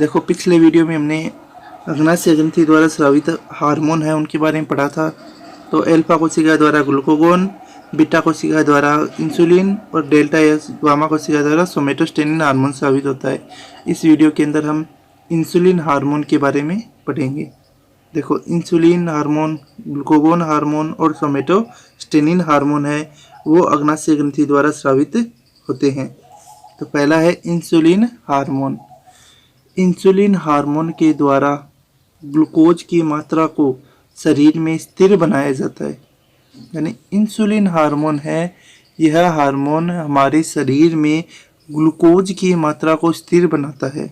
देखो पिछले वीडियो में हमने अग्नाशय ग्रंथि द्वारा स्रावित हार्मोन है उनके बारे में पढ़ा था। तो अल्फा कोशिका द्वारा ग्लूकागोन, बीटा कोशिका द्वारा इंसुलिन और डेल्टा एस गामा कोशिका द्वारा सोमेटोस्टेनिन हार्मोन स्रावित होता है। इस वीडियो के अंदर हम इंसुलिन हार्मोन के बारे में पढ़ेंगे। देखो इंसुलिन हार्मोन, ग्लूकागोन हार्मोन और सोमेटोस्टेनिन हार्मोन है वो अग्नाशय ग्रंथि द्वारा स्रावित होते हैं। तो पहला है इंसुलिन हार्मोन। इंसुलिन हार्मोन के द्वारा ग्लूकोज की मात्रा को शरीर में स्थिर बनाया जाता है। यानी इंसुलिन हार्मोन है, यह हार्मोन हमारे शरीर में ग्लूकोज की मात्रा को स्थिर बनाता है।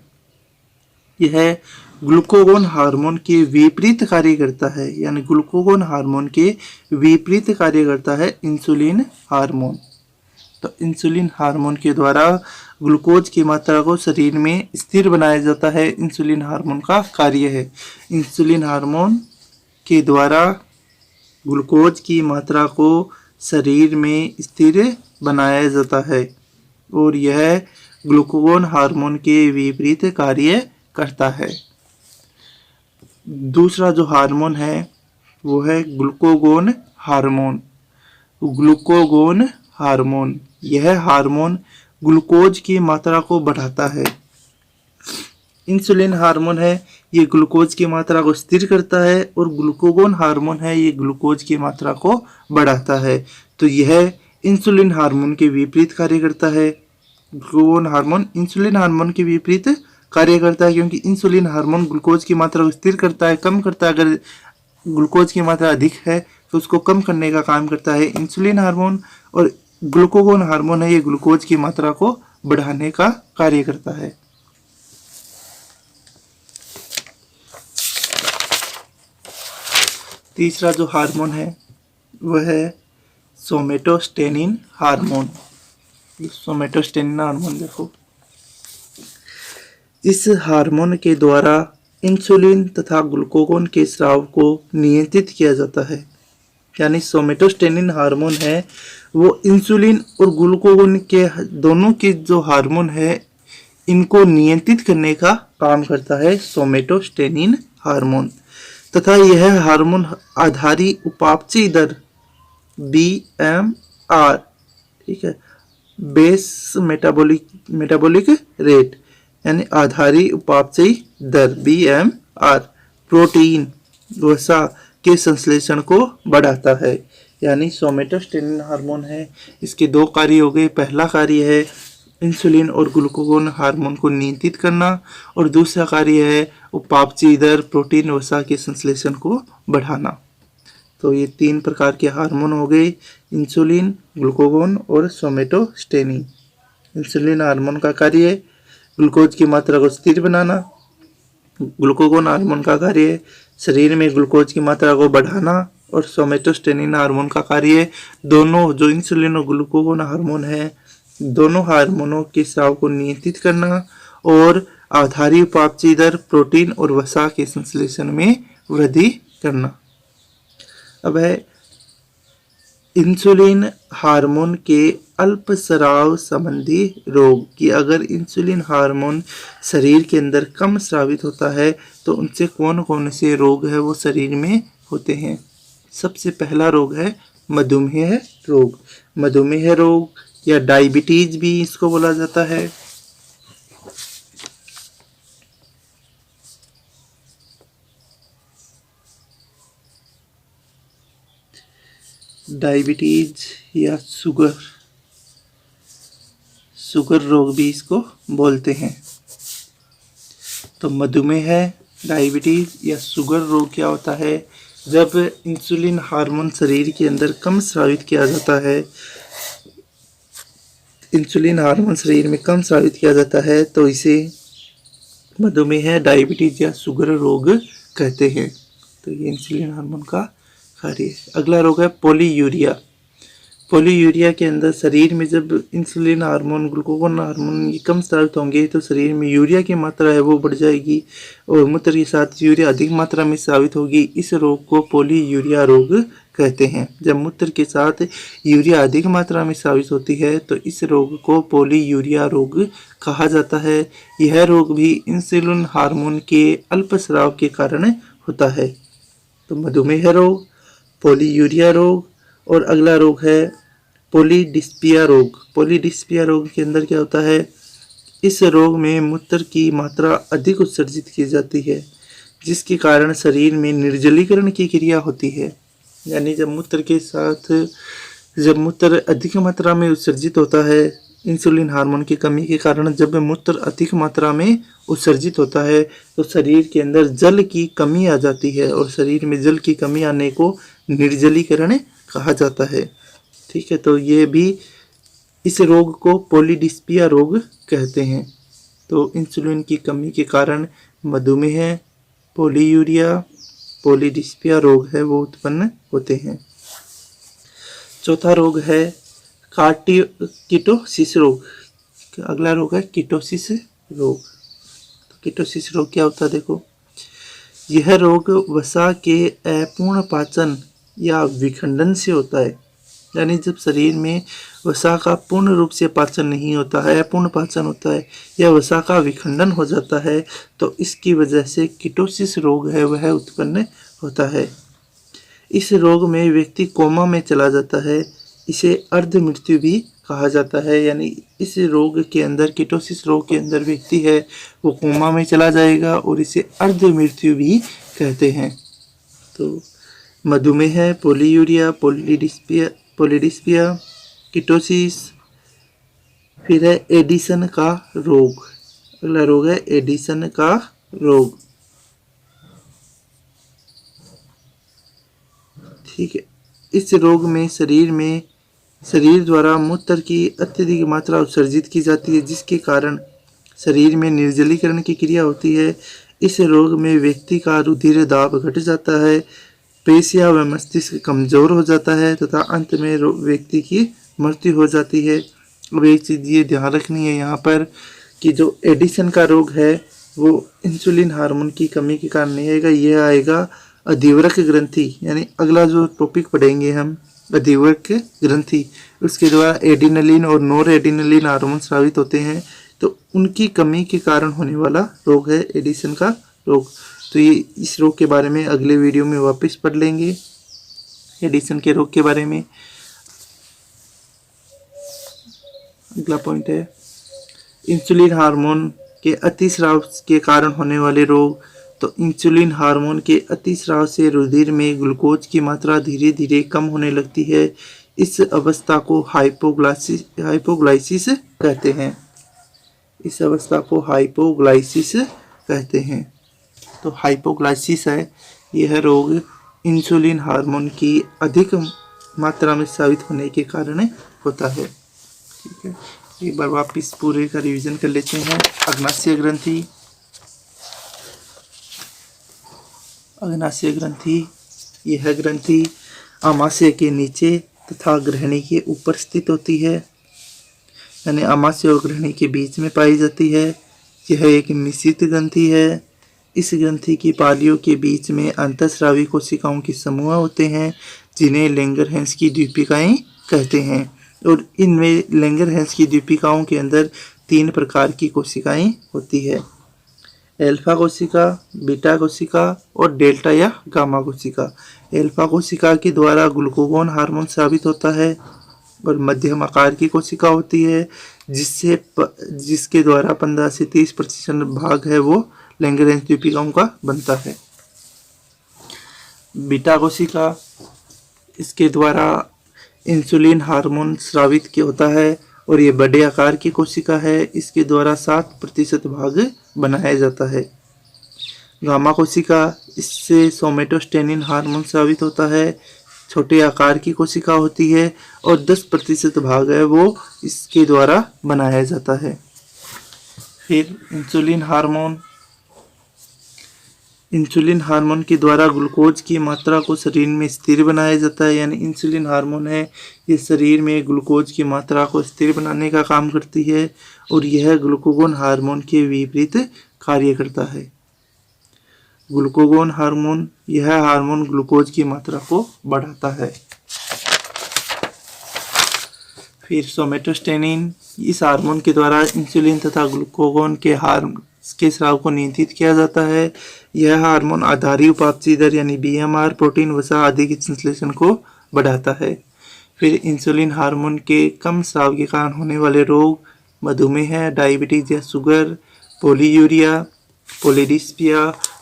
यह ग्लूकागोन हार्मोन के विपरीत कार्य करता है, यानी ग्लूकागोन हार्मोन के विपरीत कार्य करता है इंसुलिन हार्मोन। तो इंसुलिन हार्मोन के द्वारा ग्लूकोज की मात्रा को शरीर में स्थिर बनाया जाता है, इंसुलिन हार्मोन का कार्य है। इंसुलिन हार्मोन के द्वारा ग्लूकोज की मात्रा को शरीर में स्थिर बनाया जाता है और यह ग्लूकागोन हार्मोन के विपरीत कार्य करता है। दूसरा जो हार्मोन है वो है ग्लूकागोन हार्मोन। ग्लूकागोन हार्मोन, यह हार्मोन ग्लूकोज की मात्रा को बढ़ाता है। इंसुलिन हार्मोन है, ये ग्लूकोज की मात्रा को स्थिर करता है और ग्लूकागोन हार्मोन है, ये ग्लूकोज की मात्रा को बढ़ाता है। तो यह इंसुलिन हार्मोन के विपरीत कार्य करता है। ग्लूकागोन हार्मोन इंसुलिन हार्मोन के विपरीत कार्य करता है, क्योंकि इंसुलिन हार्मोन ग्लूकोज की मात्रा को स्थिर करता है, कम करता है। अगर ग्लूकोज की मात्रा अधिक है तो उसको कम करने का काम करता है इंसुलिन हार्मोन, और ग्लूकागोन हार्मोन है, ये ग्लूकोज की मात्रा को बढ़ाने का कार्य करता है। तीसरा जो हार्मोन है वह है सोमेटोस्टेनिन हार्मोन। सोमेटोस्टेनिन हार्मोन देखो, इस हार्मोन के द्वारा इंसुलिन तथा ग्लूकागोन के स्राव को नियंत्रित किया जाता है। यानी सोमेटोस्टेनिन हार्मोन है वो इंसुलिन और ग्लूकागोन के दोनों के जो हार्मोन है इनको नियंत्रित करने का काम करता है सोमेटोस्टेनिन हार्मोन। तथा यह हार्मोन आधारी उपापचयी दर BMR, ठीक है, बेस मेटाबॉलिक रेट, यानी आधारी उपापचयी दर BMR, प्रोटीन वसा के संश्लेषण को बढ़ाता है। यानी सोमेटोस्टेनिन हार्मोन है, इसके दो कार्य हो गए। पहला कार्य है इंसुलिन और ग्लूकागोन हार्मोन को नियंत्रित करना और दूसरा कार्य है उपापचयी दर, प्रोटीन वसा के संश्लेषण को बढ़ाना। तो ये तीन प्रकार के हार्मोन हो गए, इंसुलिन, ग्लूकागोन और सोमेटोस्टेनिन। इंसुलिन हार्मोन का कार्य है ग्लूकोज की मात्रा को स्थिर बनाना। ग्लूकागोन हार्मोन का कार्य है शरीर में ग्लूकोज की मात्रा को बढ़ाना। और सोमेटोस्टेनिन हार्मोन का कार्य है दोनों जो इंसुलिन और ग्लूकागोन हार्मोन है दोनों हार्मोनों के स्राव को नियंत्रित करना और आधारी उपापचयी दर, प्रोटीन और वसा के संश्लेषण में वृद्धि करना। अब है इंसुलिन हार्मोन के अल्पस्राव संबंधी रोग, कि अगर इंसुलिन हार्मोन शरीर के अंदर कम स्रावित होता है तो उनसे कौन कौन से रोग है वो शरीर में होते हैं। सबसे पहला रोग है मधुमेह रोग। मधुमेह रोग या डायबिटीज भी इसको बोला जाता है। डायबिटीज या शुगर रोग भी इसको बोलते हैं। तो मधुमेह, डायबिटीज या शुगर रोग क्या होता है? जब इंसुलिन हार्मोन शरीर के अंदर कम स्रावित किया जाता है, इंसुलिन हार्मोन शरीर में कम स्रावित किया जाता है तो इसे मधुमेह, डायबिटीज या शुगर रोग कहते हैं। तो ये इंसुलिन हार्मोन का कार्य है। अगला रोग है पॉलीयूरिया। पोलीयूरिया के अंदर शरीर में जब इंसुलिन हार्मोन, ग्लूकागोन हार्मोन ये कम स्रावित होंगे तो शरीर में यूरिया की मात्रा है वो बढ़ जाएगी और मूत्र के साथ यूरिया अधिक मात्रा में स्रावित होगी। इस रोग को पोलीयूरिया रोग कहते हैं। जब मूत्र के साथ यूरिया अधिक मात्रा में स्रावित होती है तो इस रोग को पोलीयूरिया रोग कहा जाता है। यह रोग भी इंसुलिन हार्मोन के अल्प स्राव के कारण होता है। तो मधुमेह रोग, पोलीयूरिया रोग और अगला रोग है पॉलीडिस्पिया रोग। पॉलीडिस्पिया रोग के अंदर क्या होता है, इस रोग में मूत्र की मात्रा अधिक उत्सर्जित की जाती है जिसके कारण शरीर में निर्जलीकरण की क्रिया होती है। यानी जब मूत्र अधिक मात्रा में उत्सर्जित होता है, इंसुलिन हार्मोन की कमी के कारण जब मूत्र अधिक मात्रा में उत्सर्जित होता है तो शरीर के अंदर जल की कमी आ जाती है और शरीर में जल की कमी आने को निर्जलीकरण कहा जाता है। ठीक है, तो ये भी इस रोग को पॉलीडिस्पिया रोग कहते हैं। तो इंसुलिन की कमी के कारण मधुमेह, पोलीयूरिया, पॉलीडिस्पिया रोग है वो उत्पन्न होते हैं। चौथा रोग है कीटोसिस रोग। अगला रोग है कीटोसिस रोग। तो कीटोसिस रोग क्या होता है, देखो, यह रोग वसा के अपूर्ण पाचन या विखंडन से होता है। यानी जब शरीर में वसा का पूर्ण रूप से पाचन नहीं होता है, अपूर्ण पाचन होता है या वसा का विखंडन हो जाता है तो इसकी वजह से कीटोसिस रोग है वह उत्पन्न होता है। इस रोग में व्यक्ति कोमा में चला जाता है। इसे अर्ध मृत्यु भी कहा जाता है। यानी इस रोग के अंदर, कीटोसिस रोग के अंदर व्यक्ति है वो कोमा में चला जाएगा और इसे अर्ध मृत्यु भी कहते हैं। तो मधुमेह, पोलीयूरिया, पॉलीडिस्पिया, कीटोसिस, फिर है एडिसन का रोग। अगला रोग है एडिसन का रोग। ठीक है, इस रोग में शरीर द्वारा मूत्र की अत्यधिक मात्रा उत्सर्जित की जाती है जिसके कारण शरीर में निर्जलीकरण की क्रिया होती है। इस रोग में व्यक्ति का रुधिर दाब घट जाता है, पेशियां व मस्तिष्क कमजोर हो जाता है तथा अंत में व्यक्ति की मृत्यु हो जाती है। अब एक चीज़ ये ध्यान रखनी है यहाँ पर कि जो एडिसन का रोग है वो इंसुलिन हार्मोन की कमी के कारण नहीं आएगा, यह आएगा अधिवृक्क ग्रंथि। यानी अगला जो टॉपिक पढ़ेंगे हम अधिवृक्क ग्रंथि, उसके द्वारा एडिनलिन और नॉर एडिनलिन हार्मोन स्रावित होते हैं तो उनकी कमी के कारण होने वाला रोग है एडिसन का रोग। तो ये इस रोग के बारे में अगले वीडियो में वापस पढ़ लेंगे, एडिसन के रोग के बारे में। अगला पॉइंट है इंसुलिन हार्मोन के अतिस्राव के कारण होने वाले रोग। तो इंसुलिन हार्मोन के अतिस्राव से रुधिर में ग्लूकोज की मात्रा धीरे धीरे कम होने लगती है। इस अवस्था को हाइपोग्लाइसिस कहते हैं। इस अवस्था को हाइपोग्लाइसिस कहते हैं। तो हाइपोग्लाइसिस है यह रोग इंसुलिन हार्मोन की अधिक मात्रा में स्रावित होने के कारण होता है। ठीक है, एक बार वापस पूरे का रिवीजन कर लेते हैं। अग्नाशय ग्रंथि, अग्नाशय ग्रंथि यह ग्रंथि आमाशय के नीचे तथा ग्रहणी के ऊपर स्थित होती है। यानी आमाशय और ग्रहणी के बीच में पाई जाती है। यह एक मिश्रित ग्रंथि है। इस ग्रंथि की पालियों के बीच में अंतःस्रावी कोशिकाओं के समूह होते हैं जिन्हें लैंगरहैंस की द्वीपिकाएं कहते हैं। और इनमें लैंगरहैंस की द्वीपिकाओं के अंदर 3 प्रकार की कोशिकाएं होती है, एल्फा कोशिका, बीटा कोशिका और डेल्टा या गामा कोशिका। एल्फा कोशिका के द्वारा ग्लूकागोन हार्मोन स्रावित होता है और मध्यम आकार की कोशिका होती है जिसके द्वारा 15 से 30% भाग है वो लैंगरहैंस द्वीपिकाओं का बनता है। बीटा कोशिका, इसके द्वारा इंसुलिन हार्मोन स्रावित के होता है और ये बड़े आकार की कोशिका है। इसके द्वारा 7% भाग बनाया जाता है। गामा कोशिका, इससे सोमेटोस्टेनिन हार्मोन स्रावित होता है, छोटे आकार की कोशिका होती है और 10% भाग है वो इसके द्वारा बनाया जाता है। फिर इंसुलिन हार्मोन, इंसुलिन हार्मोन के द्वारा ग्लूकोज की मात्रा को शरीर में स्थिर बनाया जाता है, यानी इंसुलिन हार्मोन है ये शरीर में ग्लूकोज की मात्रा को स्थिर बनाने का काम करती है और यह ग्लूकागोन हार्मोन के विपरीत कार्य करता है। ग्लूकागोन हार्मोन, यह हार्मोन ग्लूकोज की मात्रा को बढ़ाता है। फिर सोमेटोस्टेनिन, इस हार्मोन के द्वारा इंसुलिन तथा ग्लूकागोन के स्राव को नियंत्रित किया जाता है। यह हार्मोन आधारी उपापचय दर यानी बीएमआर, प्रोटीन, वसा आदि के संश्लेषण को बढ़ाता है। फिर इंसुलिन हार्मोन के कम स्राव के कारण होने वाले रोग मधुमेह, डायबिटीज या शुगर, पोलीयूरिया,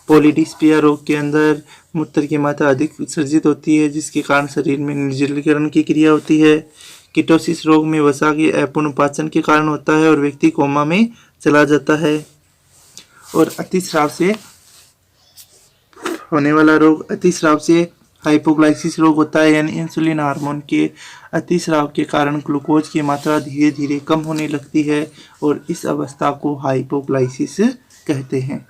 पॉलीडिस्पिया रोग के अंदर मूत्र की मात्रा अधिक विसर्जित होती है जिसके कारण शरीर में निर्जलीकरण की क्रिया होती है। कीटोसिस रोग में वसा के अपूर्ण पाचन के कारण होता है और व्यक्ति कोमा में चला जाता है। और अतिस्राव से होने वाला रोग, अतिस्राव से हाइपोग्लाइसिस रोग होता है, यानी इंसुलिन हार्मोन के अतिस्राव के कारण ग्लूकोज की मात्रा धीरे धीरे कम होने लगती है और इस अवस्था को हाइपोग्लाइसिस कहते हैं।